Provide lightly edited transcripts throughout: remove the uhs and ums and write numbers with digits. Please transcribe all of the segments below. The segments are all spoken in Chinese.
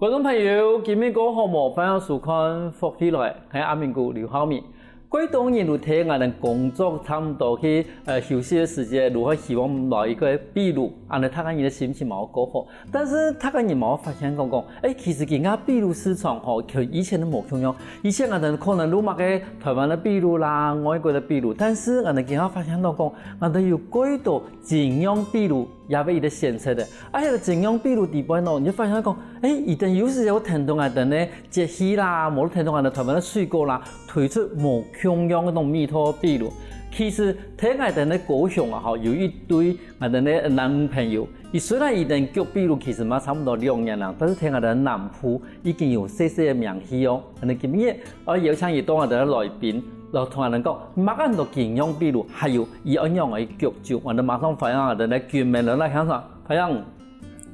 观众朋友，今日过好无？欢迎收看福起来，系阿明哥刘浩明。贵东人如睇我哋工作差唔多去休息嘅時間，如果希望來一個秘魯，安尼睇下人嘅心情冇過好。但是睇下人冇發現講，其實而家秘魯市場佢以前都冇咁樣，以前我哋可能擼埋嘅台灣嘅秘魯啦，外國嘅秘魯，但是我哋而家發現到講，我哋有貴到精釀秘魯。也俾伊哋選擇的，個精釀秘魯地方咯，你就發現講，伊哋有時有聽到我哋咧節氣啦，冇聽到我哋台灣嘅水果啦，推出無共樣嗰種蜜桃秘魯。其實睇我哋咧高雄啊，有一堆我哋咧男朋友，伊雖然伊哋叫秘魯，其實嘛差唔多2年啦，但是睇我哋南部已經有細細嘅名氣哦。我哋今日邀請伊當我哋嘅來賓。就同人講，馬上到精釀秘魯，還有伊安樣嘅腳酒，我哋馬上歡迎我哋嘅居民來享受。歡迎，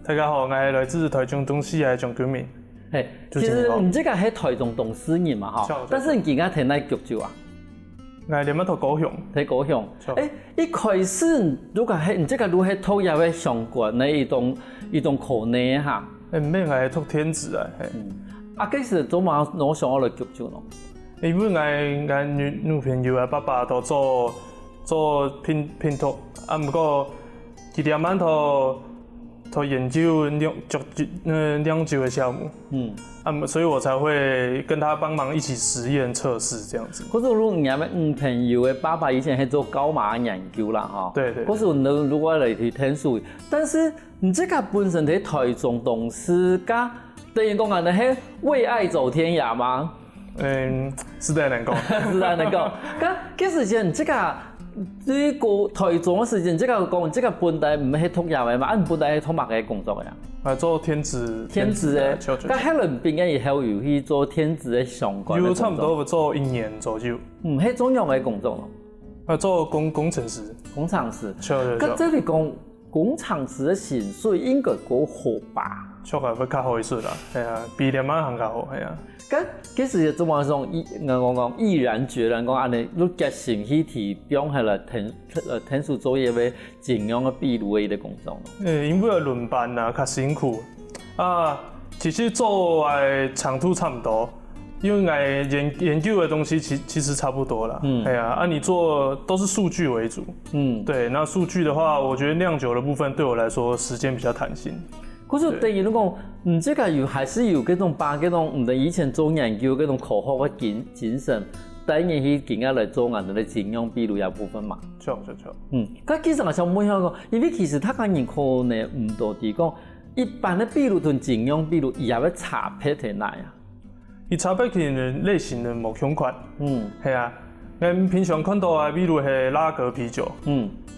大家好，我係來自台中東勢嘅張居民。其實你這個係台中東勢人嘛，但是你而家睇咩腳酒啊？我係嚟到高雄。喺高雄。一開始如果係你這個如係偷入嘅相關嘅一種可能嚇。唔免係偷天子啊。幾時做嘛攞上我嚟腳酒咯？因為我女朋友爸爸都做拼圖，不過佢哋慢都研究釀酒的項目，所以我才會跟他幫忙一起實驗測試這樣子。可是如果你女朋友的爸爸以前係做高馬研究啦，哈。對。可是如果嚟去聽書，但是你這個本身喺台中東勢，等於講我哋係為愛走天涯嗎？是的，能夠。是的，能夠。嗰時間你這個對於個台中嘅時間，這個講這個本來唔係讀入嘅嘛，按本來係讀乜嘅工作呀？做天子嘅。咁喺倫邊嘅以後有去做天子嘅相關嘅工作。差唔多做1年左右。係中央嘅工作咯。做工程師。工程師。咁這裡講工程師嘅薪水應該夠好吧？確實會較好一啲啦，係啊，比另外行較好，係啊。嗰時做乜種我講毅然決然講安尼，你決心去提標係嚟聽書作業嘅精釀嘅秘魯嘅工作。因為輪班啊，較辛苦啊。其實做嘅長度差唔多，因為我研究嘅東西其實差不多啦。係啊，你做都是數據為主。對，那數據的話，我覺得釀酒的部分對我來說時間比較彈性。可是等於講，這個有還是有嗰種把嗰種唔同以前做研究嗰種科學嘅精神，帶入去更加嚟做我哋嘅精釀秘魯嘅部分嘛。錯。咁其實我想問下個，因為其實他講人可能唔多啲講，一般嘅秘魯同精釀秘魯，伊有咩差別喺哪呀？伊差別嘅類型嘅冇相款。係啊，我們平常看到嘅秘魯係拉格啤酒。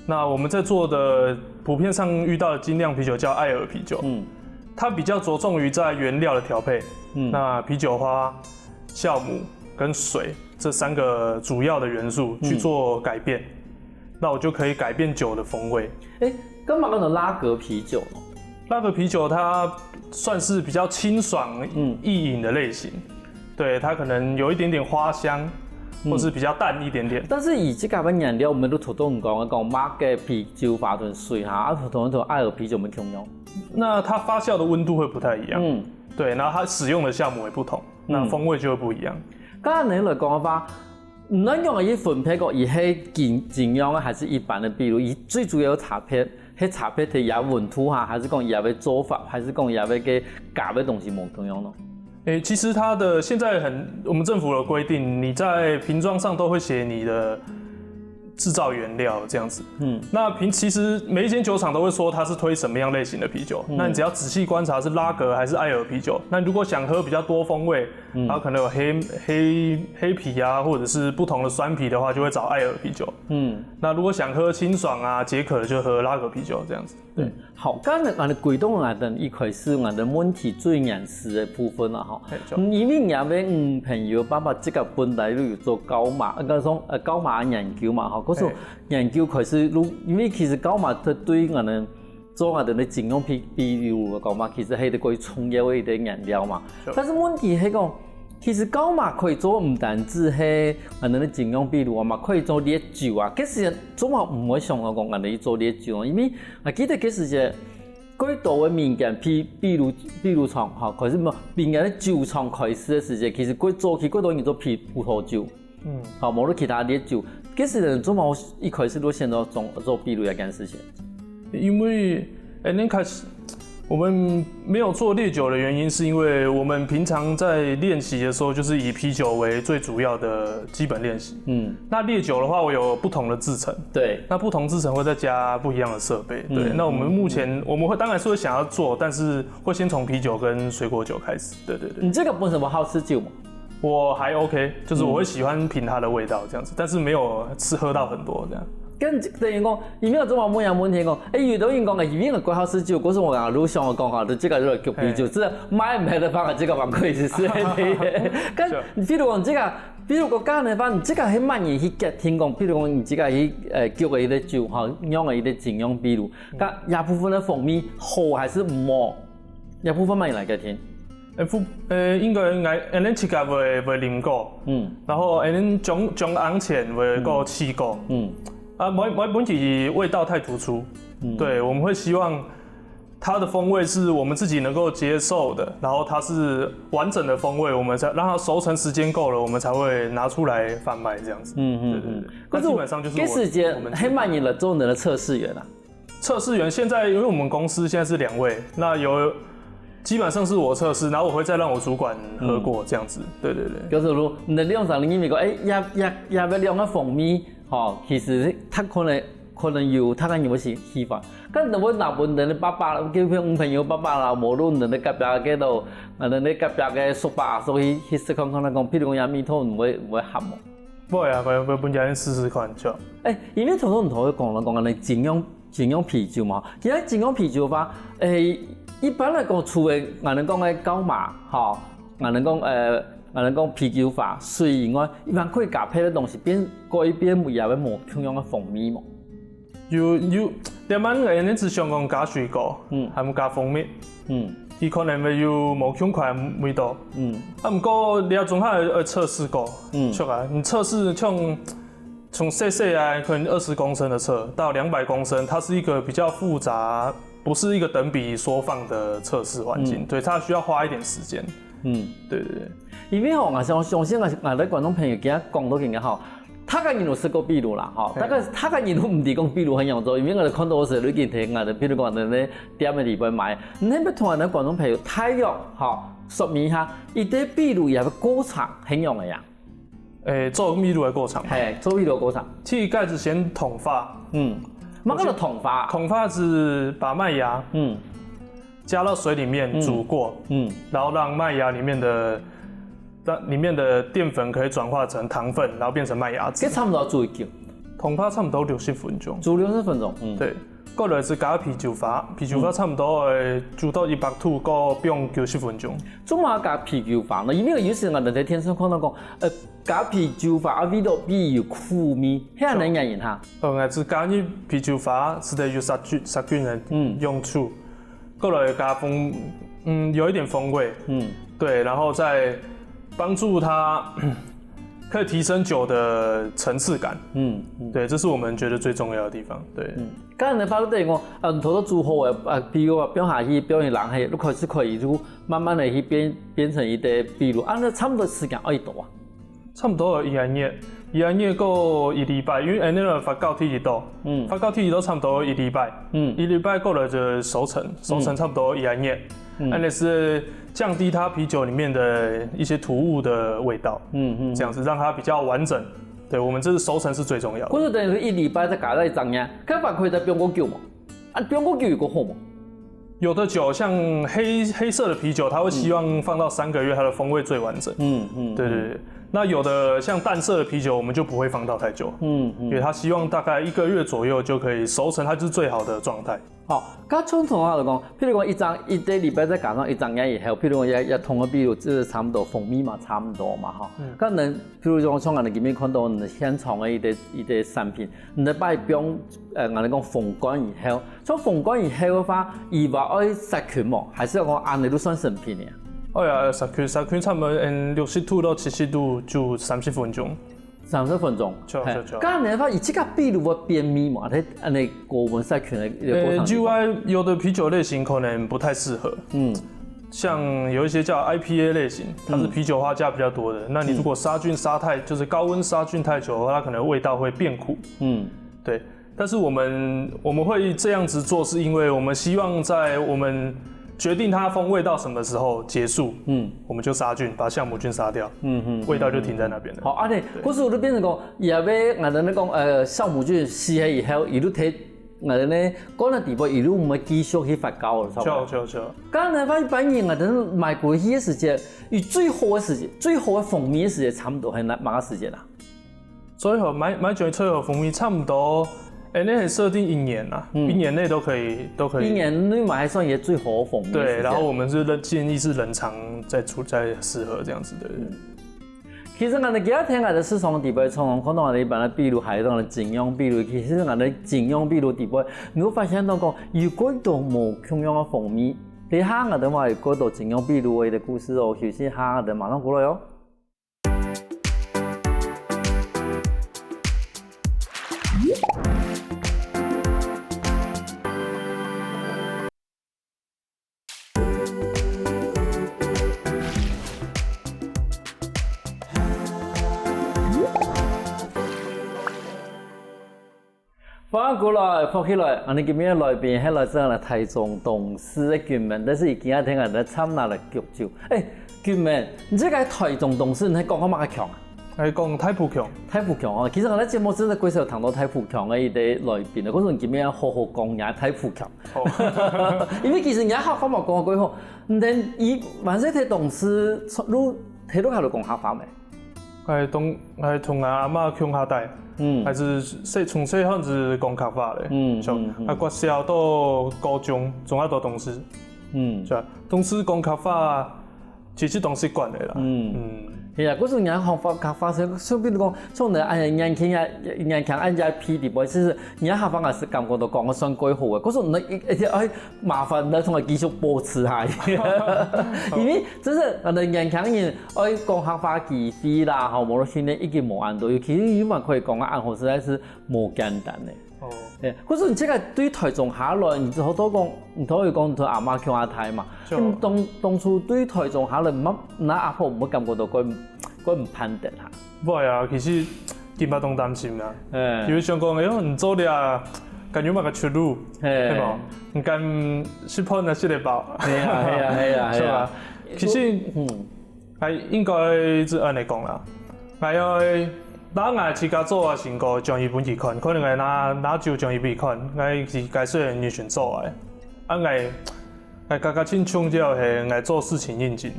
那我們在做的普遍上遇到的精釀啤酒叫艾爾啤酒，它比較着重於在原料的調配，那啤酒花、酵母跟水這3個主要的元素去做改變，那我就可以改變酒的風味。咁講到拉格啤酒咯，拉格啤酒它算是比較清爽易飲的類型，對，它可能有一點點花香。或是比較淡一點點，但是以這個嘅原料，我們都土豆唔講馬嘅啤酒花同水哈，同艾爾啤酒唔同樣。那它發酵的溫度會不太一樣，對，然後它使用的酵母也不同，那風味就會不一樣。剛才你來講嘅話，唔能用嘅分配個，而係精釀啊，還是一般的秘魯？以最主要差別，係差別係有溫度哈，還是講有嘅做法，還是講有嘅加嘅東西冇同樣咯？其實它的現在我們政府的規定，你在瓶裝上都會寫你的製造原料這樣子。那其實每一間酒廠都會說它是推什麼樣類型的啤酒。那你只要仔細觀察是拉格還是艾爾啤酒。那如果想喝比較多風味，然後可能有黑啤啊，或者是不同的酸啤的話，就會找艾爾啤酒。那如果想喝清爽啊解渴的，就喝拉格啤酒這樣子。對。好，剛才我哋歸檔我哋一開始我哋問題最原始嘅部分啦，嚇。因為有位朋友爸爸即個本來都有做高馬，高馬研究嘛，嚇。嗰時候研究開始，因為其實高馬對我哋做我哋嘅精釀啤酒嚟講嘛，其實係一個重要嘅原料嘛。但是問題係講，其實高馬可以做唔單止係我哋嘅精釀秘魯啊嘛，可以做烈酒啊。嗰時做嘛唔會想講我哋做烈酒，因為我記得嗰時几多的民间秘鲁厂哈，开始民间的酒厂开始的时间，其实早期几多人做葡萄酒，好，冇咗其他烈酒，几时人做冇一开始都先到做秘鲁一件事情？因为那开始。我们没有做烈酒的原因，是因为我们平常在练习的时候，就是以啤酒为最主要的基本练习。那烈酒的话，我有不同的制程，对，那不同制程会再加不一样的设备，对。那我们目前我们会当然是会想要做，但是会先从啤酒跟水果酒开始。对。你这个本身不好吃酒吗？我还 OK， 就是我会喜欢品它的味道这样子，但是没有喝到很多这样。跟等于讲，伊没有做某样问题讲，遇到人讲嘅，伊面个鬼好吃酒，嗰时我讲路上我讲哈，就这个就是叫啤酒，只买唔买得翻嘅这个蛮贵是是。跟比如讲这个，比如讲讲嚟翻，这个喺慢嘢去听讲，比如讲你这个去叫嘅一个酒哈，用嘅一个精酿啤酒，咁大部分的蜂蜜好还是唔好？大部分慢嘢嚟嘅听。应该恁切个会啉过，然后恁种昂前会过试过，每集味道太突出，对，我们会希望它的风味是我们自己能够接受的，然后它是完整的风味，我们才让它熟成时间够了，我们才会拿出来贩卖这样子。对。那基本上就是给时间黑慢你了中人的测试员啊。测试员现在因为我们公司现在是2位，那基本上是我测试，然后我会再让我主管喝过这样子。对。就是说你的量上你咪讲，要量个蜂蜜。其實可能有，他有喜歡。咁如果拿本人哋爸爸，叫朋友爸爸啦，無論人哋隔壁嘅度，人哋隔壁嘅叔伯，所以去試看看講，譬如講飲米湯唔會鹹喎。不會啊，本家人試看就。因為頭先唔同佢講啦，講緊精釀啤酒嘛。其實精釀啤酒話，一般嚟講，除咗我哋講嘅高馬，我哋講我哋講啤酒法，水以外，一般可以搭配的東西，過一邊唔也會冇同樣嘅蜂蜜嘛。有，兩晚你只想講加水果，還冇加蜂蜜，伊可能會有冇香塊味道，不過你要總係要測試過，出來你測試從細啊，可能20公升的測到200公升，它是一個比較複雜，不是一個等比縮放的測試環境，對，它需要花一點時間。對。因為我相信我哋觀眾朋友今日講到更加好，他個人都試過秘魯啦，他個人都唔係講秘魯很嚴重，因為我哋看到時你見睇我哋，譬如講人哋點嘅地方買，你要同我哋觀眾朋友大約說明一下，伊啲秘魯有個過程很用嘅呀。做秘魯嘅過程。係做秘魯嘅過程。其實蓋子先桶發。乜叫做桶發？桶發是把麥芽加到水裡面煮過，然後讓麥芽裡面的澱粉可以轉化成糖分，然後變成麥芽汁。這差不多煮幾久？桶發差不多60分鐘。煮60分鐘。對。過來是加啤酒發差不多煮到100度，過不用90分鐘。做乜加啤酒發呢？因為有時我哋喺電視看到講，加啤酒發味道比有苦味，係能原因嚇？是加入啤酒發是得有殺菌的用處。過來加有一點風味，對，然後再幫助它可以提升酒的層次感，對，這是我們覺得最重要的地方，對。剛才你發到對講，頭都煮好嘅，比如話標下去，標完冷氣，你開始可以就慢慢地去變成一啲比如，那差不多時間要多啊？差不多1個月過1禮拜，因為那個發酵體度，發酵體度差不多1禮拜，1禮拜過了就熟成差不多1個月，那是降低它啤酒裡面的一些突兀的味道，這樣子讓它比較完整。對，我們這是熟成是最重要的。嗰就等於1禮拜再加在一樣，佢反饋在標個酒嘛，標個酒有個好嘛？有的酒像黑色的啤酒，它會希望放到3個月，它的風味最完整。對。那有的像淡色的啤酒，我們就不會放到太久，因為它希望大概1個月左右就可以熟成，它就是最好的狀態。咁傳統話就講，譬如講一個禮拜再加上1年以後，譬如講一桶嘅啤酒，就是差唔多蜂蜜嘛，差唔多嘛，咁能譬如講從我哋今日看到你現場嘅一啲產品，你擺冰我哋講封乾以後，從封乾以後嘅話，以話愛殺菌嘛，還是要講按你都算成品嘅？殺菌差唔多60度到70度就30分鐘。30分钟。刚才发以这个秘鲁的便秘嘛，它按那国文赛权的。就有的啤酒类型可能不太适合。像有一些叫 IPA 类型，它是啤酒花加比较多的。那你如果杀菌杀太，就是高温杀菌太久的话，它可能味道会变苦。对。但是我们会这样子做，是因为我们希望在我们决定它风味到什么时候结束，我们就杀菌，把酵母菌杀掉，味道就停在那边了。好，安尼，可是我就变成讲，也要俺的那讲酵母菌死下以后，一路睇。我哋呢，嗰個地步一路唔係繼續去發酵了，就。剛才發一般人我哋買過去嘅時間，與最好嘅時間、最好嘅蜂蜜嘅時間差唔多係哪個時間啦？最好買最好蜂蜜差唔多，那係設定1年啦，1年內都可以。1年內買還算也最好嘅蜂蜜。對，然後我們是建議是冷藏再適合這樣子的。其實我哋其他聽我哋市場地位，從可能我哋一般嘅秘魯係當嘅精釀秘魯，其實我哋精釀秘魯地位，你會發現到講，如果都冇同樣嘅蜂蜜，你下我哋話如果到精釀秘魯嘅故事哦，休息下我哋馬上過來喲。翻過來，翻起來，我哋今日來賓係來自我哋台中董事嘅居民，但是而家聽人哋參加嚟劇照。居民，你這個台中董事，你係講乜嘅強啊？係講太浦強。太浦強啊！其實我哋節目真係幾時談到太浦強嘅一啲來賓啊，嗰陣今日好好講嘢太浦強。因為其實人家客家話講句好，唔定以萬世睇董事，睇到佢哋講客家未？係同阿媽鄉下帶。還是從細漢子講客話咧，國小到高中，仲有到董事，係啊，董事講客話，其實董事慣嘅啦，係啊，嗰時人學法客話，所以比如講，從你年輕按家批地步，其實人客話也是感覺到講得算幾好嘅，嗰時你麻煩你同佢繼續保持下，因為真係我哋年輕人愛講客話機會啦，嚇，無論訓練已經無按到，尤其是語文可以講嘅按好實在是無簡單嘅。嗰時你即係對台中下來，你好多講，唔可以講對阿媽叫阿太嘛。咁當初對台中下來，乜那阿婆唔會感覺到佢唔判斷下。唔係啊，其實見不當擔心啦。因為想講，唔做啲感覺冇個出路，係嘛？唔敢識破那些個包。係啊。其實係應該係按嚟講啦，係。嗱，我自家做啊，成個將伊本期看，可能係拿就將伊本看，我是解說完全做嘅，我家清楚之後係我做事情認真，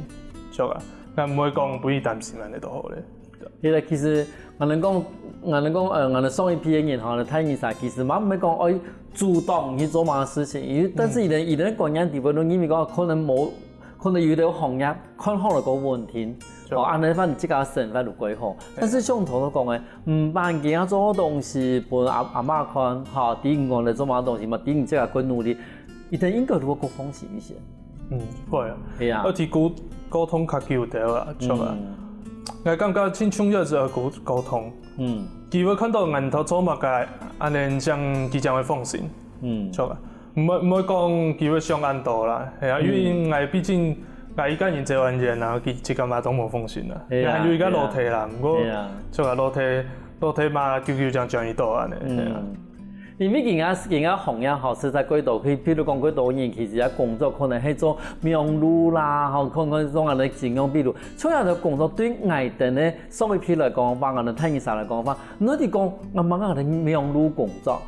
係啊，我唔會講不要擔心安尼都好咧。其實我哋講，我哋上一批嘅人嚇，睇人啥，其實冇咩講愛主動去做乜事情，但是伊哋講人地方，因為講可能有啲行業看好了個問題。按你翻自家生活就幾好，但是上頭都講嘅，唔辦其他做東西，幫阿媽看，嚇，啲我哋做乜東西嘛，啲即係佢努力，一定應該如果溝通一些。會啊，係啊，而且溝通較緊要啊，錯啊，我感覺清楚要係溝通，佢會看到人頭做乜嘅，安尼將會放心，錯啊，唔會講佢會上岸度啦，係啊，因為我畢竟。而家人做人啊，佢個嘛都冇風險啦。係啊，而家落地啦，唔過做下落地嘛，叫將伊到安尼。因為人家行業好實在幾多，譬如講幾多人其實工作可能係做廟路啦，嚇，可能做人哋精釀秘魯，所有嘅工作對外地咧，所以譬如嚟講法，我哋睇醫生嚟講法，我哋講我問下哋廟路工作。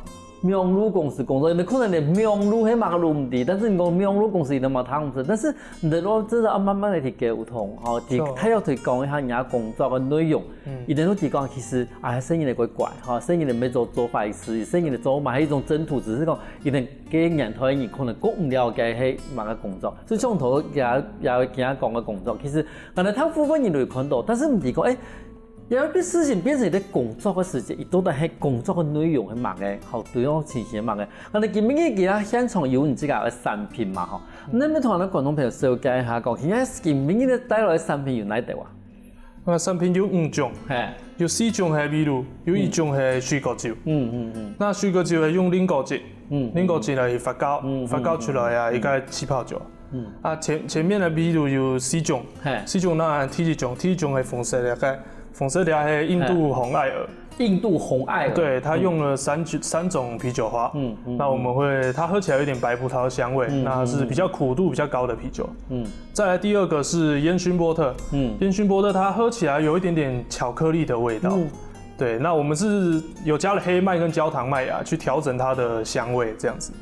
廟路公司工作，你可能連廟路係乜都唔知，但是你講廟路公司你都冇談唔，但是你都真係要慢慢嚟去溝通，嚇，睇要去講一下人家工作嘅內容，一定都提講其實生意嚟鬼怪，嚇，生意嚟咩做壞事，生意嚟做嘛係一種征途，只是講一定幾年頭嘅人可能講唔了解係乜個工作，所以上頭也其他講嘅工作，其實我哋睇部分人都會看到，但是唔係講有一啲事情變成你工作嘅時間，亦都係工作嘅內容係乜嘅，好對我前線乜嘅。我哋見面嘅其他現場有唔知嘅產品嘛，嗬。你咪同我哋觀眾朋友紹介下講，而家見面嘅帶來嘅產品有哪啲啊？产品有5种，有4种係秘鲁，有1種係水果酒。那水果酒係用菱果汁，菱果汁嚟發酵，發酵出來啊，一個氣泡酒。前面的秘魯有4種，4種那第一種係紅色的，紅色的係印度紅艾爾。印度紅艾爾，對，它用了3種啤酒花，那我們會，它喝起來有點白葡萄香味，那是比較苦度比較高的啤酒。再來第2個是煙燻波特，煙燻波特它喝起來有一點點巧克力的味道，對，那我們是有加了黑麥跟焦糖麥芽去調整它的香味，這樣子。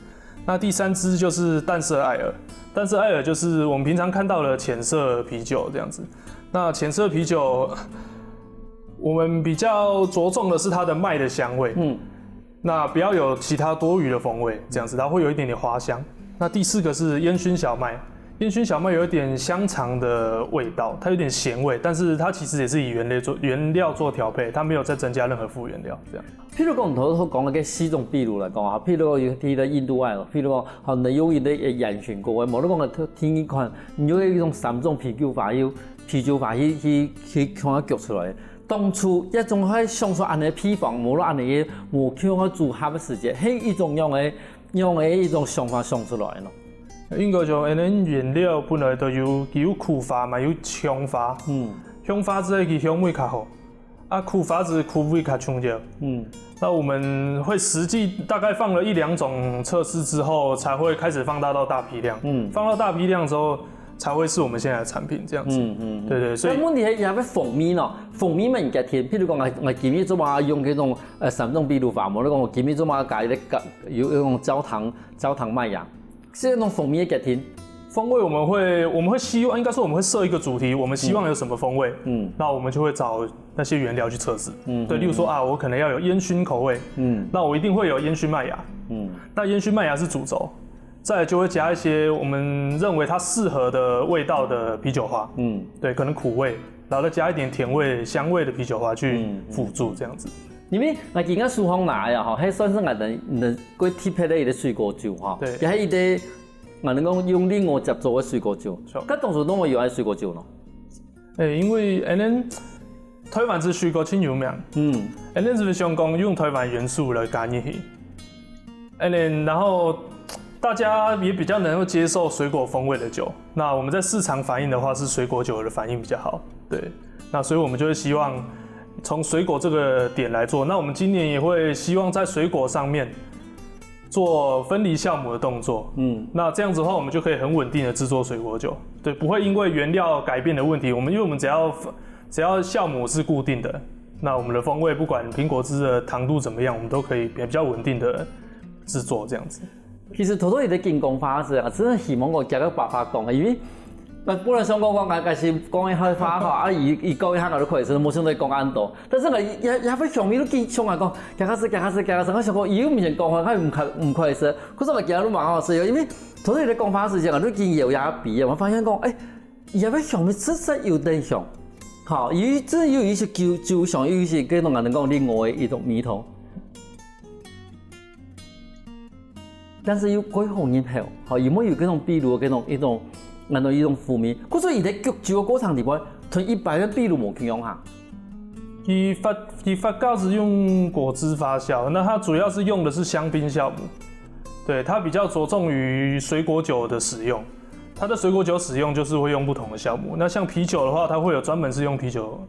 那第3支就是淡色艾爾，淡色艾爾就是我們平常看到的淺色啤酒這樣子。那淺色啤酒，我們比較着重的是它的麥的香味，那不要有其他多餘的風味，這樣子它會有一點點花香。那第4個是煙燻小麥，煙燻小麥有一點香腸的味道，它有點鹹味，但是它其實也是以原料做調配，它沒有再增加任何副原料，這樣。譬如講頭講嘅4種秘魯來講啊，譬如講有啲印度艾爾，譬如講可能有啲煙燻過嘅，冇得講嘅天一款，有一種3種啤酒花去看下焗出來。當初一種喺想出安尼配方，無論安尼嘅無強嘅組合嘅時節，係一種用嘅一種想法想出來咯。應該就安尼原料本來就有苦法嘛，有香法，香法之後佢香味較好，苦法子苦味較強啲。那我們會實際大概放了1-2種測試之後，才會開始放大到大批量。放到大批量之後，才會是我們現在的產品這樣子。對，所以問題係有咩蜂蜜咯？蜂蜜咪唔夾甜，譬如講我今日做嘛用嗰種3種秘魯法，我講我今日做嘛加有用焦糖麥芽，是那種蜂蜜夾甜。風味我們會希望，應該說我們會設一個主題，我們希望有什麼風味，那我們就會找那些原料去測試。對，例如說我可能要有煙燻口味，那我一定會有煙燻麥芽，那煙燻麥芽是主軸。再來就會加一些我們認為它適合的味道的啤酒花，對，可能苦味，然後再加一點甜味、香味的啤酒花去輔助，這樣子。因為我見個蘇芳拿呀，吼，迄算是我哋個特別的一個水果酒，哈，對，也係一個我哋講用另外接做嘅水果酒。咁當初都會有係水果酒咯。因為台灣是水果很有名，是不是想講用台灣元素來加入去，然後。大家也比較能夠接受水果風味的酒，那我們在市場反應的話是水果酒的反應比較好，對，那所以我們就會希望從水果這個點來做，那我們今年也會希望在水果上面做分離酵母的動作，那這樣子的話我們就可以很穩定的製作水果酒，對，不會因為原料改變的問題，因為我們只要酵母是固定的，那我們的風味不管蘋果汁的糖度怎麼樣，我們都可以比較穩定的製作這樣子。其實頭伊在建工法時啊，真係希望我加個白話講嘅，因為本來想講我是講一開發哈，伊講一下我都可以，所以冇想到講咁多。但是我也會上面都見上來講，加我想講伊有唔想講話，佢唔可以說，可是我見到都蠻好食，因為頭伊在講法時間我都見有也比啊，我發現講也會上面實實有點像，好，真有一些酒上有一些嗰種人講另外一種味道。但是有改行入後，好有冇有嗰種秘魯嘅一種風味？嗰所以喺焗酒嘅過程裡邊，同一般嘅秘魯冇兩樣下。發酵是用果汁發酵，那它主要是用的是香檳酵母，對，它比較着重於水果酒的使用。它的水果酒使用就是會用不同的酵母。那像啤酒的話，它會有專門是用啤酒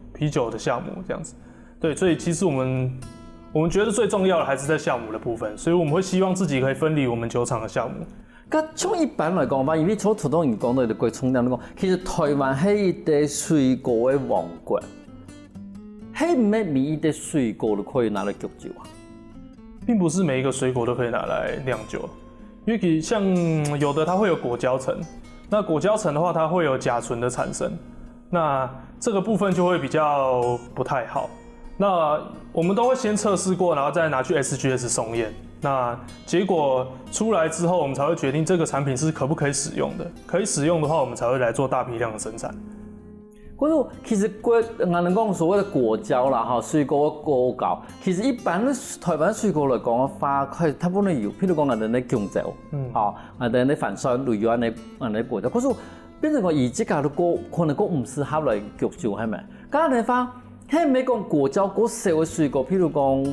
的酵母這樣子。對，所以其實我們覺得最重要的還是在酵母的部分，所以我們會希望自己可以分離我們酒廠的酵母。咁從一般來講吧，因為從頭當然講到你個重點嚟講，其實台灣係一個水果嘅王國，係唔係每一個水果都可以拿來焗酒啊？並不是每一個水果都可以拿來釀酒，因為像有的它會有果膠層，那果膠層的話，它會有甲醇的產生，那這個部分就會比較不太好。那我們都會先測試過，然後再拿去 SGS 送驗。那結果出來之後，我們才會決定這個產品是可不可以使用的。可以使用的話，我們才會來做大批量的生產。其實我哋講所謂的果膠啦，哈，水果的果膠，其實一般台灣水果來講嘅話，它本來有，譬如講我哋嘅香蕉，我哋嘅帆船類有安尼果膠。可是变成讲以这个个可能个唔适合来焗酒係咪？咁你發，係咪講果膠嗰少嘅水果，譬如講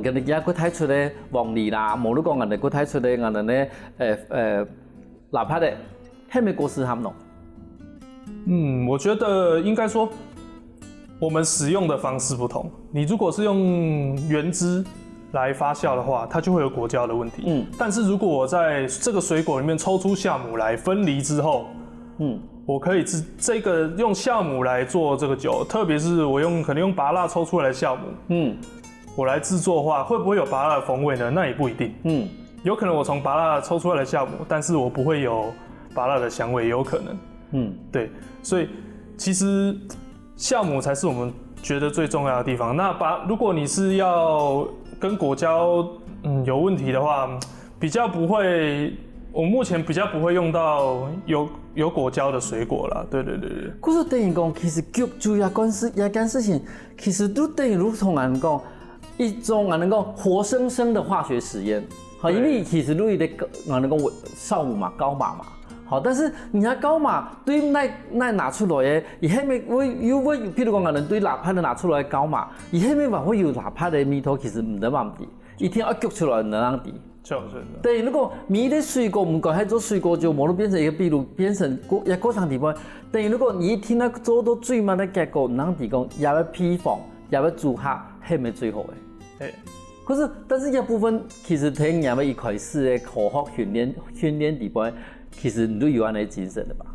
人哋而家佢睇出嚟黃梨啦，無論講人哋佢睇出嚟人哋咧哪怕的，係咪個適合喏？我覺得應該說，我們使用的方式不同。你如果是用原汁來發酵的話，它就會有果膠的問題。但是如果我在這個水果裡面抽出酵母來分離之後，我可以這個用酵母來做這個酒，特別是我可能用芭樂抽出來的酵母，我來製作的話，會不會有芭樂的風味呢？那也不一定。有可能我從芭樂抽出來的酵母，但是我不會有芭樂的香味，有可能。對，所以其實酵母才是我們覺得最重要的地方。那如果你是要跟果膠有問題的話，比較不會，我目前比較不會用到有果膠的水果啦。對。可是等於講，其實焗酒一件事情，其實都等於如同人講一種人講活生生的化學實驗。好，因為其實你的人講酵母嘛，高碼嘛。好，但是你睇高碼對那拿出來嘅，而係咪會，譬如講人對哪怕的拿出來高碼，而係咪話會有哪怕的味道其實唔得咁啲，一定要焗出來能讓啲。對，如果米的水果唔改，係做水果酒，冇都變成一個秘魯，變成一個場地方。等於如果你一聽到做到最慢的結果，能提供也要批房，也要煮客，係咪最好嘅？可是，但是一部分其實睇人們一開始的科學訓練地方。其實你都有那精神的吧？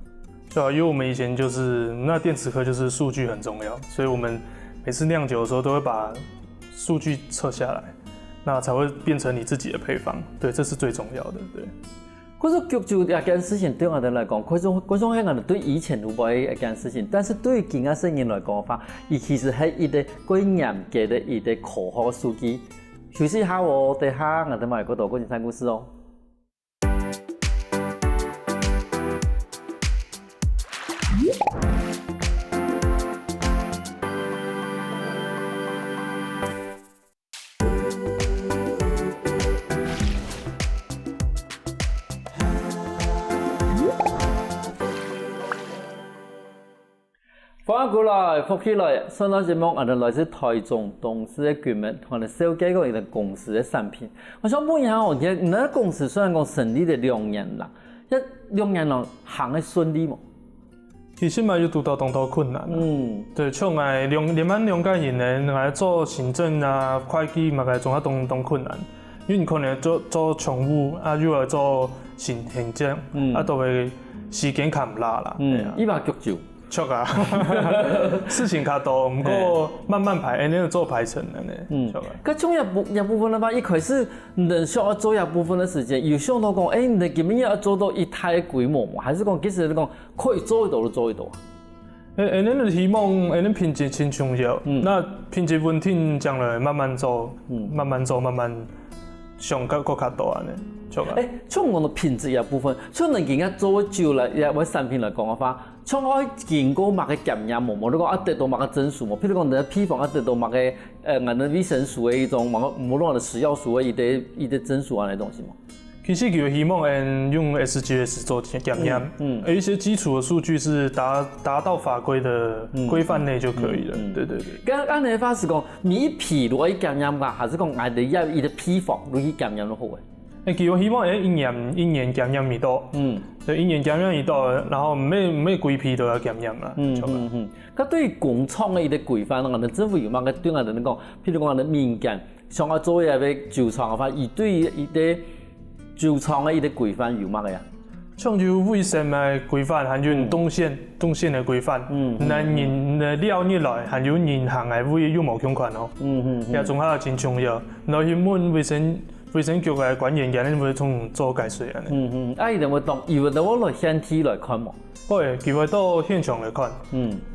對啊，因為我們以前就是那電子科就是數據很重要，所以我們每次釀酒的時候都會把數據測下來，那才會變成你自己的配方。對，這是最重要的。對。可是焗酒一件事情對我哋來講，嗰種係我哋對以前有冇一件事情，但是對於今仔世人來講法，伊其實係一個幾嚴格的一個科學數據。休息一下我等下我哋咪嗰度講精彩故事哦。翻過來，復起來，上到節目，我哋來自台中董事嘅居民，同我哋紹介過一個公司嘅產品。我想問一下，你哋公司雖然講成立咗2年啦，2年啦行得順利冇？其實嘛，有遇到當頭困難。對，像我連晚2個人咧，我做行政啊、會計嘛，個總係當困難。因為你可能做廠務啊，又要做行政，啊，都會時間較唔拉啦。依把焗酒。錯啊，事情較多，不過慢慢排，那個做排程的呢。錯啊。咁仲一部分的話，一開始能需要做一部分的時間，有想到講，你今年要做到一大規模嘛？還是講其實你講可以做得到就做得到？你的希望，你品質很重要。那品質穩定，將來慢慢做，慢慢上較多啊呢。從我哋品質一部分，從你而家做酒嚟，一位產品嚟講嘅話，從我經過某個檢驗冇，你講得到某個證書冇？譬如講你嘅批發得到某個我哋衛生署嘅一種，冇論我哋食藥署嘅一啲證書啊，啲東西冇？其實佢希望用 SGS 做檢驗，有一些基礎的數據是達到法規的規範內就可以了。對。咁按你法是講，每一批如果一檢驗㗎，還是講我哋要一啲批發如去檢驗都好嘅？佢希望一年檢驗一度，對，一年檢驗一度，然後唔係規批都要檢驗啦。咁對於工廠嘅一啲規範，我哋政府有冇嘅對我哋講，譬如講我哋民間想要做一個酒廠嘅話，而對於一啲酒廠嘅一啲規範有冇嘅呀？像就衛生嘅規範，還有動線嘅規範，那人料入來，還有人行嘅會有冇相關哦。也仲係真重要，然後去問衛生局嘅管員，人哋會從做解說啊。伊哋會當，伊會當我來現體來看冇？會，佢會到現場來看。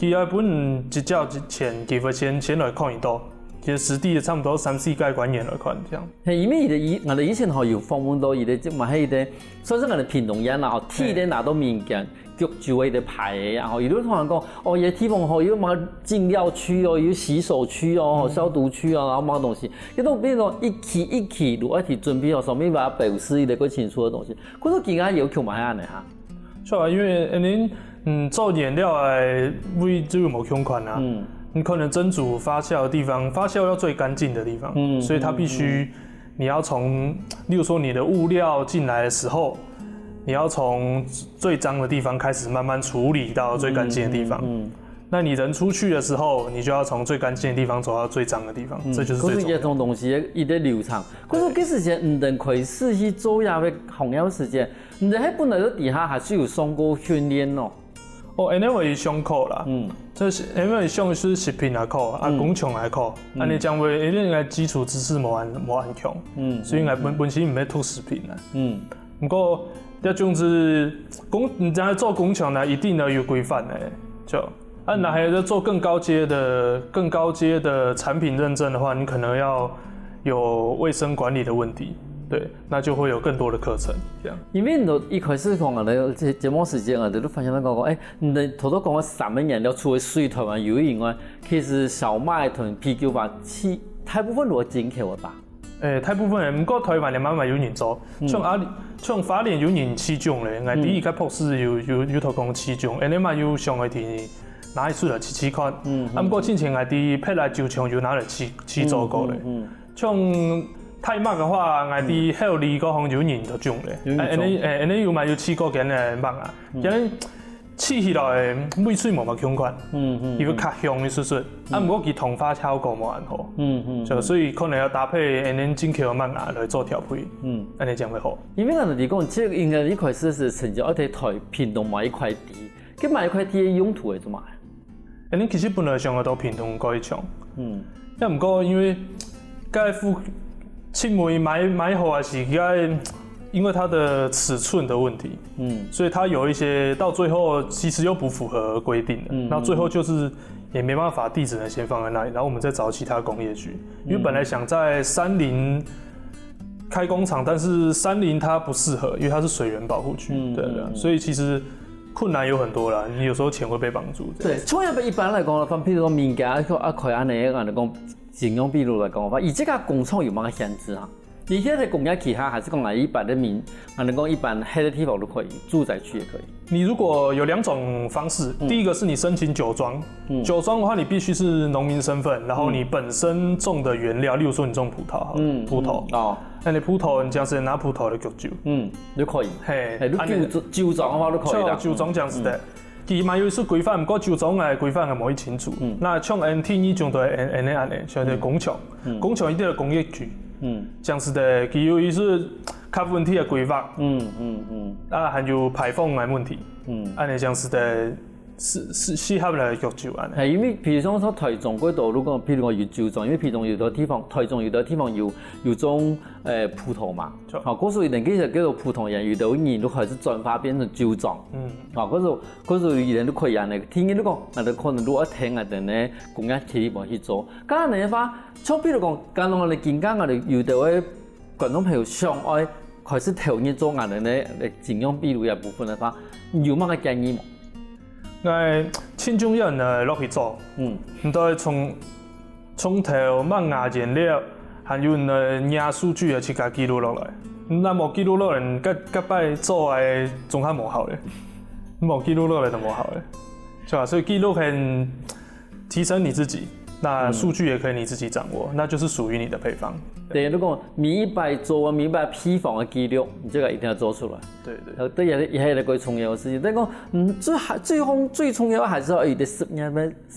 佢要本一交錢，佢會先來看一道。其實實地差不多3-4屆管員來看，這樣。係因為我哋以前有訪問到伊哋，即係迄個，所以說我哋屏東人啊，鐵咧拿到民間焗酒嘅牌，然後伊都同人講，哦，伊地方有乜進料區哦，有洗手區哦，消毒區哦，然後乜東西，伊都變成一期如果係準備好上面把表示伊哋個清楚嘅東西，嗰個其他要求蠻啱嘅嚇。是啊，因为做颜料的位就有无相款啊。你可能蒸煮发酵的地方，发酵要最干净的地方，所以它必须你要从，例如说你的物料进来的时候，你要从最脏的地方开始慢慢处理到最干净的地方。那你人出去的时候，你就要从最干净的地方走到最脏的地方，这就是最重要的。可是这种东西一直流畅，可是这时间唔能开始去做呀，红药时间，唔知迄本来在底下还是有上过训练哦。因为上课啦，这是因为上是食品来考，工厂来考，你将会因为基础知识无安强，所以本身唔要读食品啦。不过这种是你在做工厂呢，一定要有规范的，就那还要做更高阶的产品认证的话，你可能要有卫生管理的问题。对，那就会有更多的课程这样。因为你一开始讲这节目时间你都发现到讲你头头讲三门颜料除了水台湾油以外，其实小麦同啤酒吧，大部分都进口的吧？大部分人，不过台湾的慢慢有人做，像花莲有人7种咧，第一个博士有头讲7种，你嘛有上个题拿出来7款，不过之前啲配来9种有拿来7组过咧，像。太麦的话，我哋还有2个方有人就种咧，你有嘛有7个件的麦啊，因为试起来味水无相款，伊会较香的说，不过佢同花效果无安好，就所以可能要搭配进口的麦芽来做调配，安尼将会好。因为你讲，这应该一开始是成就一台屏东买一块地，佢买一块地的用途係做乜？你其实本来上个到屏东嗰一场，不过因为该附。青梅买好还是因为它的尺寸的问题，所以它有一些到最后其实又不符合规定的，然后最后就是也没办法，地只能先放在那里，然后我们再找其他工业区，因为本来想在山林开工厂，但是山林它不适合，因为它是水源保护区，对，所以其实困难有很多啦，你有时候钱会被绑住。对，创业一般来讲，譬如说民间可以安尼讲。形容比如来讲话，以这个工厂有乜限制啊？你现在工业其他还是讲一般的一般黑的地方都可以，住宅区也可以。你如果有2种方式，第一个是你申请酒庄，酒庄的话你必须是农民身份，然后你本身种的原料，例如说你种葡萄好了，葡萄哦，那你葡萄你这样子拿葡萄来酒，就可以。嘿，你酒庄的话都可以的。酒庄这样子的。佢嘛有一些规范，不过酒庄的规范係冇清楚。那像 NT 呢種都係安尼，像係工廠，工廠一定係工業區，這樣子的，佢有一些較問題的規劃，還有排放的問題，安尼這樣子的。適合嚟焗酒安。係因為譬如說台中嗰度，如果譬如我有酒莊，因為譬如有啲地方，台中有啲地方有種葡萄嘛，好，嗰時人其實叫做葡萄園，有啲人都開始轉化變成酒莊，好，嗰時人都可以安尼，聽見都講，我哋可能如果聽下人咧工業企業去做，咁樣嘅話，像譬如講，假如我哋見間我哋有啲觀眾朋友想愛開始投入做我哋咧營養秘魯嘅部分嘅話，有乜嘅建議冇？青種人落去做，唔對從頭麥芽原料，還有驗數據去甲記錄落來。那冇記錄落來，甲擺做嘅仲較無效咧，冇記錄落來就無效咧，是吧？所以記錄可以提升你自己。那數據也可以你自己掌握，那就是屬於你的配方。對，如果明白做明白批發嘅記錄，你這個一定要做出來。對。對，也係一個重要嘅事情。但係講最重要還是要有啲實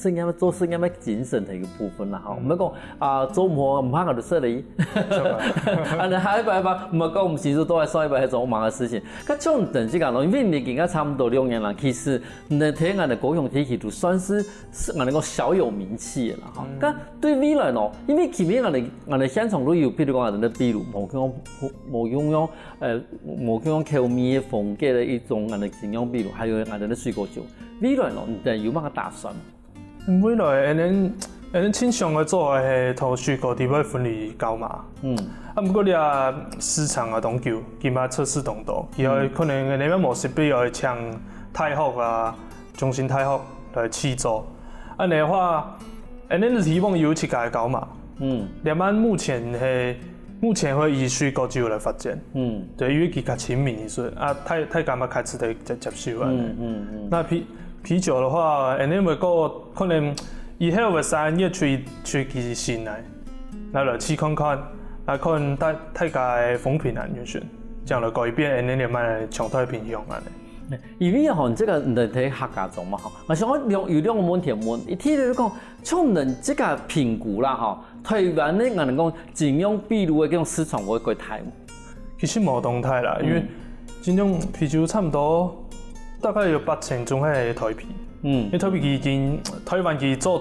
驗做實驗嘅精神嘅一個部分啦。嚇，唔係講做唔怕我哋識你。啊，你下一擺唔係講唔係都係上一擺係做忙嘅事情。咁像等這個咯，因為你而家差唔多2年啦，其實你睇我哋高雄體系都算是我哋講小有名氣啦。咁對未來咯，因為前面我哋現場都有，譬如講我哋嘅秘魯冇用口味嘅風格嘅一種我哋營養秘魯，還有我哋嘅水果酒。未來咯，你有乜嘅打算？未來你傾向嘅做嘅係同水果地位分離高嘛。不過你市場嘅東橋，佢嘛測試動多，以後可能你乜模式比較像泰福啊、中心泰福來試做，安尼嘅話。你的提供有7個高嘛？兩萬目前係目前会以水果酒来发展。对，因为它较亲民，所以太干嘛开始得接受啊。那啤酒的话，因为可能以后会产业吹起新来，那就试看看，那可能大家风评安选，这样就改变因为慢常态平衡安尼。因为吼，这个人体客家种嘛吼，我想我有两个问题问，一题就是讲，像人这个评估啦吼，台湾的人讲尽量秘鲁的这种市场会过大。其实无动态啦，因为这种啤酒差不多大概有80%种系台啤。因为台啤已经台湾已做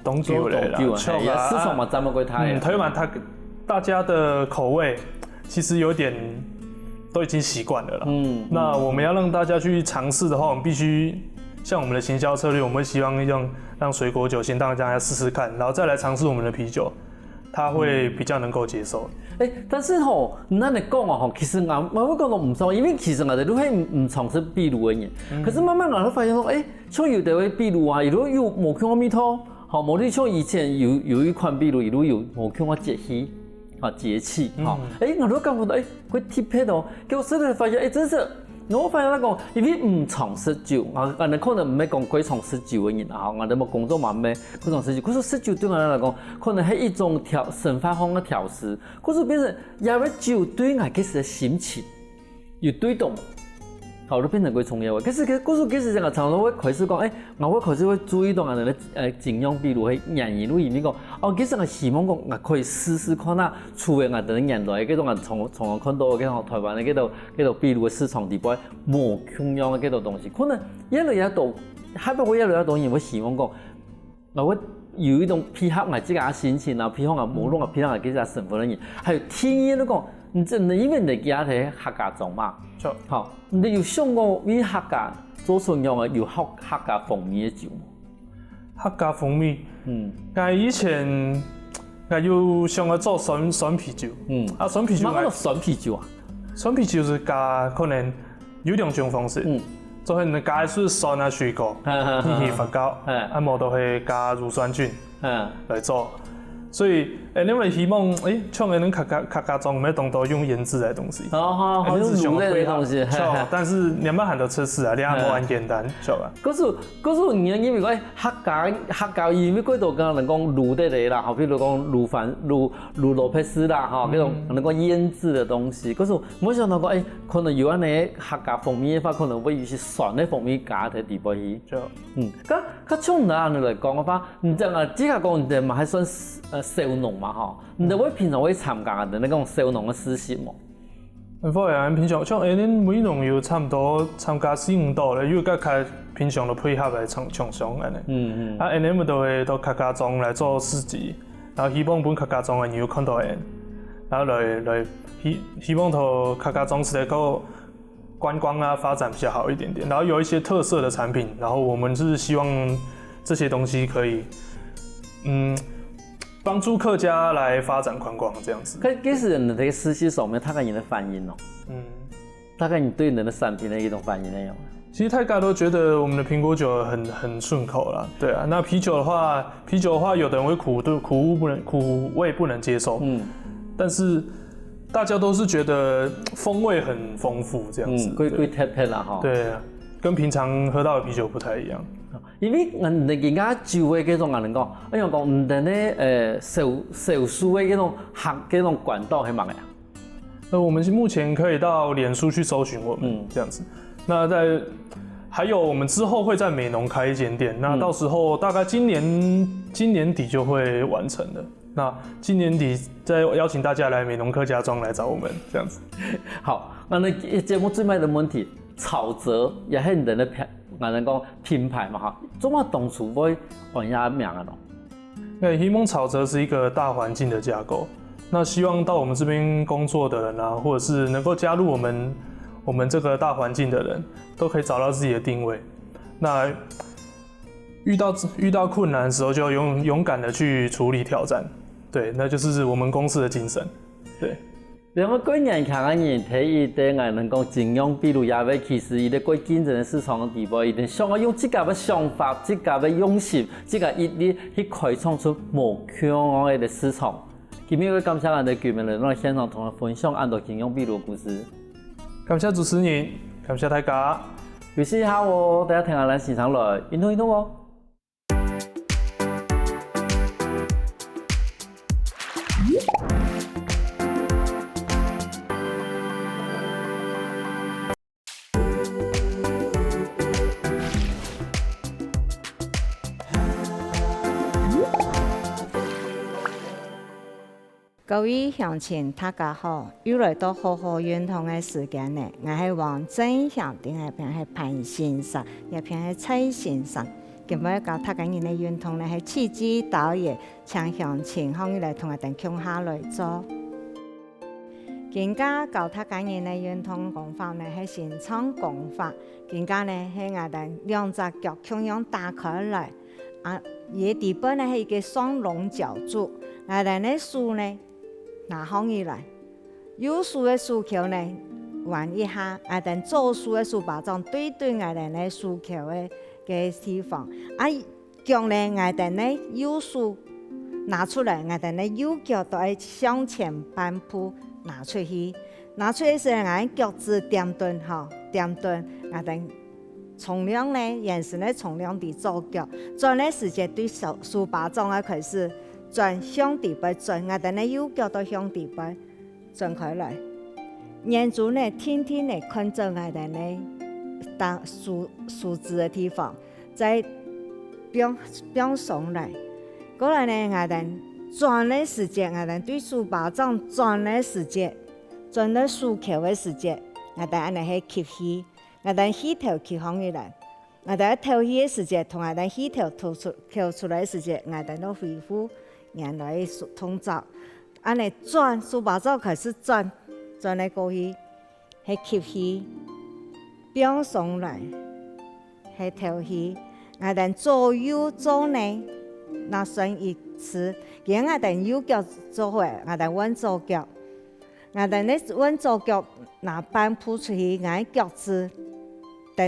董酒了啦，市场嘛这么过大。台湾大家的口味其实有点。都已经习惯了啦。那我们要让大家去尝试的话，我们必须像我们的行销策略，我们会希望让水果酒先让大家试试看，然后再来尝试我们的啤酒，他会比较能够接受。但是吼，咱来讲哦，其实我会讲到唔错，因为其实我哋都系唔从事秘鲁的人，可是慢慢我都发现说，像有的秘鲁啊，有冇像米托，好，冇你像以前有一款秘鲁，有冇像我节气。节气，我都感觉到，佢贴配哦，结果实在发现，真是，我发现那个，因为唔从事酒，我哋可能唔係講佢從事酒嘅人啊，我哋冇工作嘛咩，佢從事酒，佢說食酒對我嚟講，可能係一種生發方嘅調試，佢說變成因為酒對我其實心情有對動。好，就变成佢重要嘅。可是其實個常常會開始講，我會開始會注意到人哋盡量比如係人言路裡面講，其實我希望講我可以試看下，除了我哋人來嗰種從看到嗰種台灣嘅嗰種比如嘅市場地位冇同樣嘅嗰種東西，可能一路一度，還不過一路一度人會希望講，我會有一種配合我自己嘅心情啊，配合我無論我配合我自己生活嘅人，還有天然都講。因為你家係客家種嘛，好，你有想過為客家做出樣嘅有客家風味嘅酒嗎？客家風味，我以前我有想過做酸啤酒，酸啤酒，乜嘢酸啤酒啊？酸啤酒是加可能有兩種方式，做係加是酸啊水果，去發酵，無就係加乳酸菌來做。所以，因為希望，像能客家種咩當到用醃製的東西，好用滷類的東西，但是你冇很多測試啊，你冇咁簡單，曉吧？嗰時你因為講客家因為嗰度講人講滷的嚟啦，好，譬如講滷羅佩斯啦，哈，嗰種人講醃製的東西，嗰時冇想到講，可能有安尼客家風味嘅話，可能會有些酸的風味加喺地步去，咁從哪嚟講嘅話，唔知啊，只係講唔係咪係算少農嘛，哈，你哋會平常會參加嘅那種少農嘅實習冇？會啊，平常像恁每農有差唔多參加4-5道咧，因為佢開平常就配合來廠商安尼。恁咪都會到客家莊來做市集，然後希望本客家莊嘅人有看到人，然後來希望到客家莊是能夠觀光啊發展比較好一點點，然後有一些特色的產品，然後我們是希望這些東西可以，幫助客家來發展觀光這樣子。其實你嘅實習上面，大概你的反應大概你對你的產品的一種反應內容。其實大家都覺得我們的蘋果酒很順口啦，對啊。那啤酒的話，有的人會苦味不能接受，但是大家都是覺得風味很豐富這樣子。貴特別啦哈。對啊，跟平常喝到的啤酒不太一樣。因為人家酒嘅嗰種人講，講唔同咧售書嘅嗰種管道係乜嘢啊？我們目前可以到臉書去搜尋我們這樣子。那還有我們之後會在美濃開一間店，那到時候大概今年底就會完成的。那今年底再邀請大家來美濃客家莊來找我們，這樣子。好，那節目最尾的問題，草澤也係人的講品牌嘛哈，怎麼當初會換下名啊？希望草澤是一個大環境的架構，那希望到我們這邊工作的人啊，或者是能夠加入我們這個大環境的人，都可以找到自己的定位。那遇到困難的時候，就勇敢的去處理挑戰，對，那就是我們公司的精神，對。兩個幾年前嘅人睇伊對我能講盡量比如也為其實伊咧過競爭的市場嘅地步，一定想要用自家嘅想法、自家嘅用心、自家毅力去開創出無窮嘅市場，今日要感谢咱的居民来到现场同我分享安多经验秘鲁的故事。感谢主持人，感謝大家。有時下喎，大家聽下咱現場來運動運動喎。各位鄉親大家好，又來到好好運動嘅時間呢，我係王正祥，定係偏係潘先生，也偏係蔡先生。今日教大家人嘅運動呢係刺激導演，請鄉親可以來同我哋共下來做。今家教大家人嘅運動功法呢係新創功法，今家呢係我哋兩隻腳共樣打開來，野地板呢係一個雙龍腳柱，我哋呢手呢。拿放起來，右手的手球呢彎一下，等左手的手把掌對我哋呢手球的地方，腳呢等呢右手拿出來，等呢右腳都要向前半步拿出去，拿出去時我腳趾點蹲吼，點蹲，等從量呢，眼神呢從量地左腳，轉的時間對手把掌啊開始。轉向地背轉，我哋呢右腳都向地背轉開來，眼珠呢天天呢看着我哋呢當數字嘅地方，再變上來。過來呢，我哋轉嘅時間，我哋對手把掌轉嘅時間，轉到手球嘅時間，我哋安尼去吸氣，我哋氣頭吸放起來，我哋吐氣嘅時間，同我哋氣頭吐出來嘅時間，我哋都恢復。原來動作，安尼轉手把掌開始轉嚟過去，係吸氣，變上來，係吐氣。我哋左右左內，那算一次。而我哋右腳做伙，我哋彎左腳，我哋呢彎左腳拿半步出去，我腳趾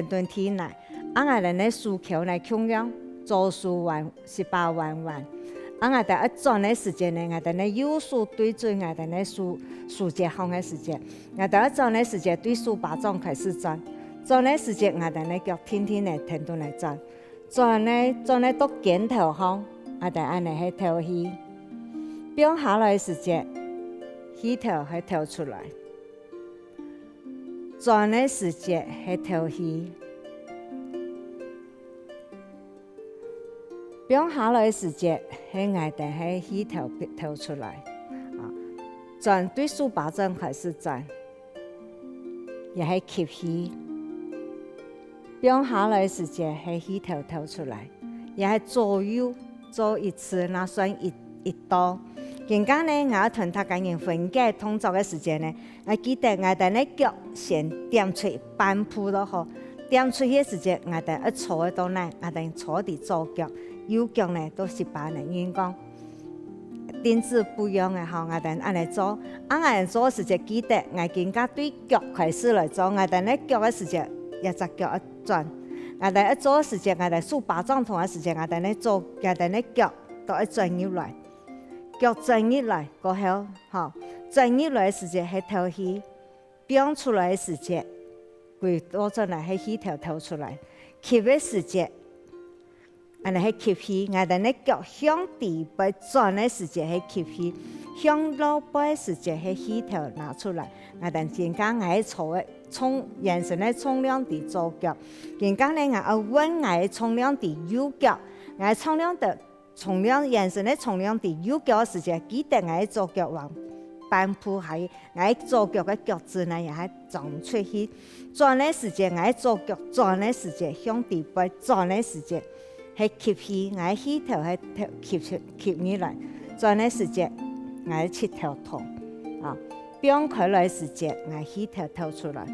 蹲天來，我哋呢手球來控樣，左手彎18彎。我哋一轉嘅時間呢，我哋呢右手對準我哋呢手節行嘅時間，我哋一轉嘅時間對手把掌開始轉嘅時間，我哋呢腳天天呢停頓來轉呢到肩頭行，我哋安尼去吐氣，變下來嘅時間，氣頭去吐出來，轉嘅時間去吐氣。變下來嘅時節，喺我哋喺氣頭吐出來，轉對手把掌開始轉，也係吸氣。變下來嘅時節，喺氣頭吐出來，也係左右做一次，那算一道。而家呢，我同大家人分解動作嘅時間呢，我記得我哋呢腳先點出半步都好，點出嘅時間，我哋一坐喺度呢，我哋坐喺左腳。右腳呢都18年，因講點子不一樣嘅吼，我哋安尼做，我哋做時間記得，我更加對腳開始來做，我哋呢腳嘅時間一隻腳一轉，我哋一做時間，我哋手把掌同嘅時間，我哋呢做，我哋呢腳都一轉入來，腳轉入來過後，吼轉入來嘅時間係吐氣，變出來嘅時間，佢多出來係氣頭吐出來，吸嘅時間。安尼係吸氣，我哋呢腳向地背轉嘅時間係吸氣，向落背嘅時間係氣頭拿出來。我哋健康係坐嘅重，眼神係重量地左腳。健康呢我穩係重量地右腳，我重量眼神係重量地右腳嘅時間，記得我左腳往半步係，我左腳嘅腳趾呢也係轉出去。轉嘅時間，我左腳轉嘅時間向地背轉嘅時間。係吸氣，我氣頭係吸入來，轉嘅時間我切頭痛，變開來時間我氣頭吐出來，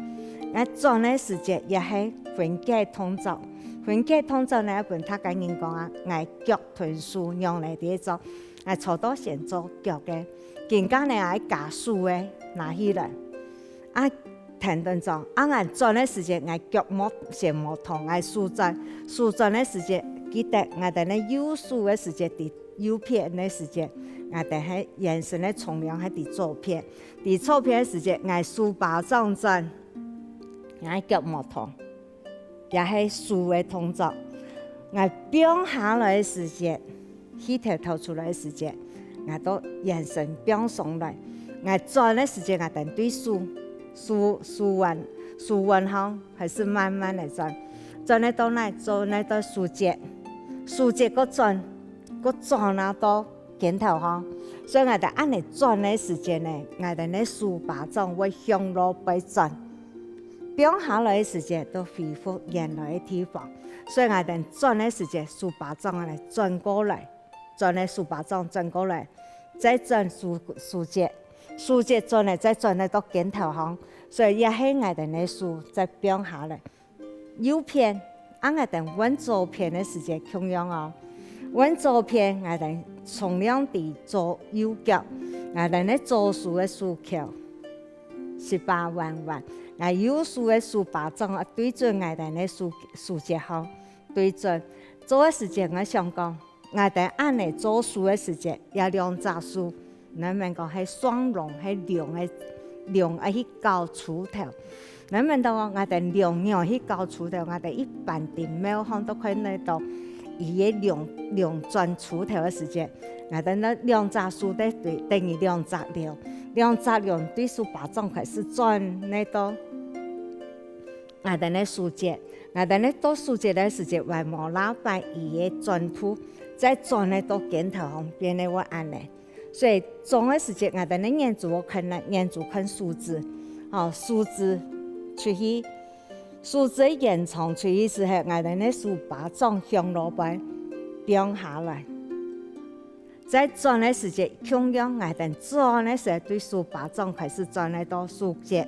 我轉嘅時間也係分解動作，分解動作呢一般大家人講我腳臀手讓嚟啲做，我坐到先做腳嘅，更加呢我加手嘅拿起來，停頓咗，我轉嘅時間我腳先冇痛，我舒展嘅時間。記得我哋呢右手嘅時間，右片的时节，我哋喺眼神的重量喺伫左片，伫左片的时节，我竖巴掌转，我脚毛痛，也係竖的動作。我變下來的時節，起頭頭出來的時節，我都眼神變上來。我轉的時節，我等對豎完後，還是慢慢的轉。轉得到哪？轉得到豎節，豎節個轉到肩頭後，所以我哋按你轉的時節呢，我哋呢豎巴掌會向落背轉。變下來的時節都恢復原來的地方，所以我哋轉的時節豎巴掌嚟轉過來，轉的豎巴掌轉過來，再轉豎節轉嚟再轉嚟到肩頭上，所以也係我哋的豎再變下來。右片，我哋揾左片的時節同樣哦，揾左片我哋從兩地左右腳，我哋呢左豎的豎口18彎。我右豎的豎巴掌對準我哋的豎節後，對準左的時節我想講，我哋按你左豎的時節要兩隻豎，咱們講係雙龍係龍去搞鋤頭，咱們都話我哋龍要去搞鋤頭，我哋一般的廟行都可以睇到，伊嘅龍轉鋤頭的時節，我哋那兩隻豎的對等於兩隻龍。兩隻龍對豎巴掌開始轉嚟到我哋嘅豎節，我哋咧到豎節嘅時節，為無喇叭伊嘅轉譜，再轉嚟到肩頭上邊咧我按咧，所以轉嘅時節，我哋咧研究我看啦，研究看數字，數字出去，數字延長出去時候，我哋咧豎巴掌向落背變下來。在轉的時節，同樣我哋轉的時候對豎巴掌開始轉嚟到豎節，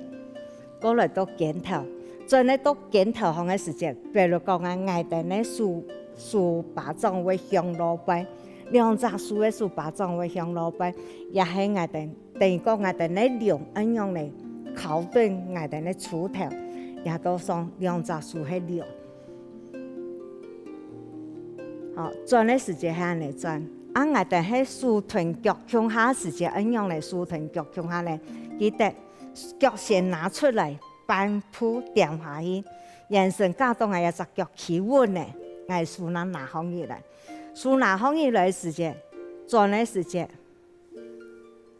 過來到肩頭，轉嚟到肩頭上的時節，譬如講我哋咧豎巴掌會向落背，兩隻豎的豎巴掌會向落背，也係我哋等於講我哋咧龍咁樣嚟靠對我哋咧鋤頭，也都算兩隻豎係龍。好，轉的時節係安尼轉。我哋喺豎臀腳向下時節，咁樣嚟豎臀腳向下咧，記得腳先拿出嚟，半步掂下去，眼神教到我有隻腳企穩咧，我豎拿方而來，豎拿方而來時節，轉的時節，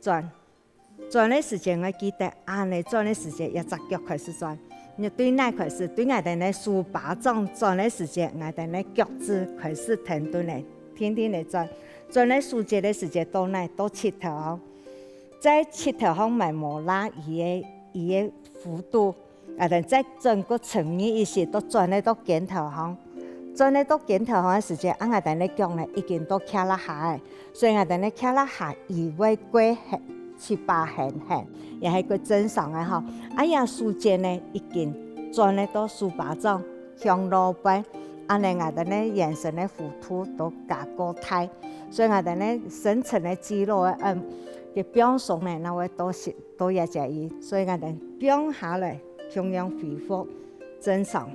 轉的時節，我記得按你轉的時節，有隻腳開始轉，你對哪開始？對我哋咧豎巴掌轉的時節，我哋咧腳趾開始停頓嚟，天天嚟轉。轉嚟豎節的時節到哪？到膝頭後，在膝頭後咪無拉伊嘅幅度，但再轉個層面一些，都轉嚟到肩頭後，轉嚟到肩頭後嘅時節，我哋咧腳咧已經都徛啦下嘅，所以我哋咧徛啦下以為過7、8橫，也係個正常嘅吼。呀豎節呢已經轉嚟到豎巴掌向落背。按你我哋咧眼神嘅弧度都加高大，所以我哋咧深層嘅肌肉嘅表現咧，那會都也介意，所以我哋變下來同樣恢復正常。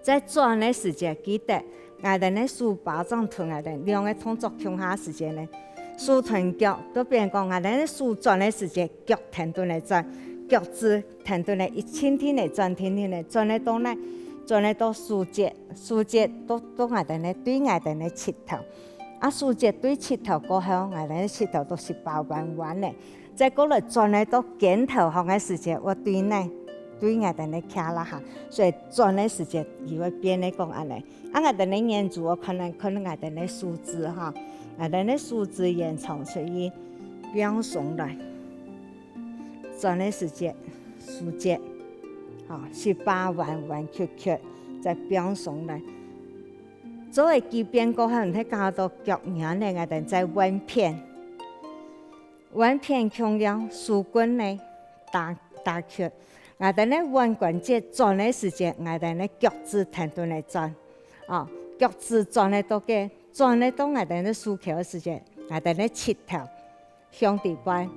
在轉嘅時節，記得我哋咧豎巴掌同我哋兩個動作向下時節咧，豎臀腳都變講我哋咧豎轉嘅時節，腳停頓嚟轉，腳趾停頓嚟一天天嚟轉，天天嚟轉嚟到咧。轉嚟到豎節都我哋咧對我哋咧膝頭，豎節對膝頭過後，我哋咧膝頭都18彎咧。再過來轉嚟到肩頭上嘅時節，我對我哋咧徛啦下，所以轉嘅時節以為變嚟講安尼。我哋咧研究我可能我哋咧數字哈，我哋咧數字延長所以變上來，轉嘅時節豎節。18彎曲曲，再變上來。作為基變過後，睇加到腳眼咧，我哋再彎片同樣豎棍咧打曲。我哋咧彎關節轉嘅時節，我哋咧腳趾停頓嚟轉，腳趾轉嚟到嘅，轉嚟到我哋咧豎口嘅時節，我哋咧膝頭向地擺，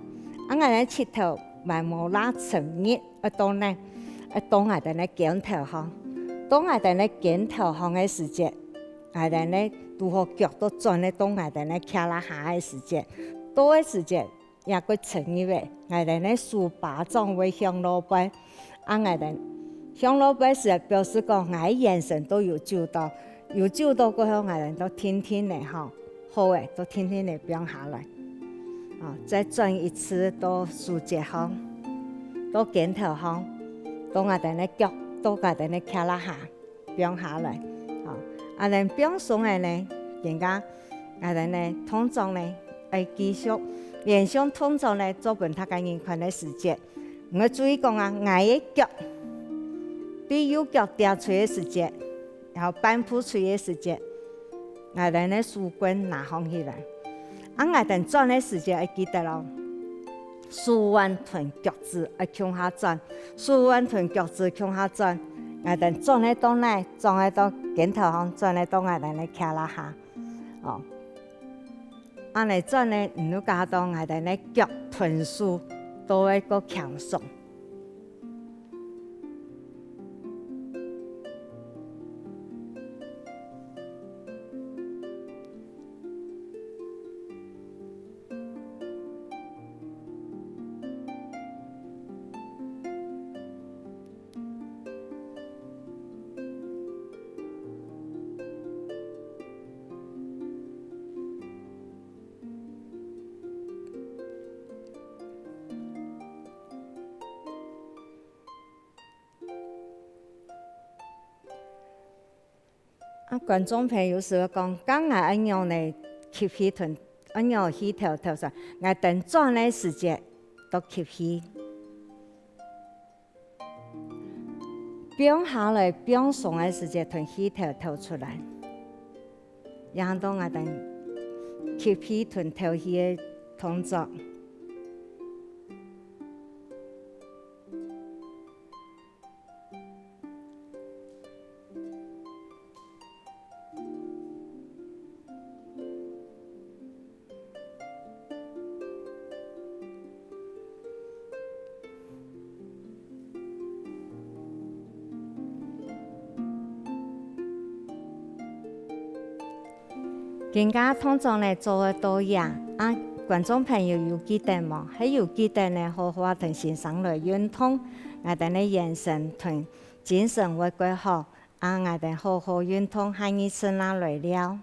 我哋膝頭咪冇拉層面，到咧。當我哋咧肩頭上，當我哋咧肩頭上嘅時節，我哋咧如何腳都轉咧到我哋咧徛啦下嘅時節，到嘅時節也個成日嘅，我哋咧數巴掌為向老闆，我哋向老闆是表示講我眼神都有照到，有照到過後我哋都天天嚟好嘅，都天天嚟變下來，再轉一次到樹節行，到鏡頭行，到我哋咧腳，到我哋咧徛啦下變下來。我哋變送嘅咧，人家我哋咧通常咧會繼續連上通常咧做本他個人群嘅時節。我注意講我嘅腳對右腳掉出嘅時節，然後半鋪出嘅時節，我哋咧樹棍拿放起來。我哋轉嘅時節會記得咯，樹彎臀腳趾會向下轉，樹彎臀腳趾向下轉。我哋轉喺當內，轉喺到鏡頭上，轉喺到我哋咧徛啦下，我哋轉咧唔要加到我哋咧腳臀樹都會個強壯。觀眾朋友時講，剛我一樣嚟吸氣臀，一樣氣頭上，我等轉嘅時節都吸氣，變下來變鬆嘅時節，臀氣頭出來，然後我等吸氣臀頭氣嘅動作。更加通常咧做得多樣，觀眾朋友有記得冇？還有記得咧，好好同先生來運動，我哋咧眼神同精神會幾好，我哋好好運動，下一次啦來了。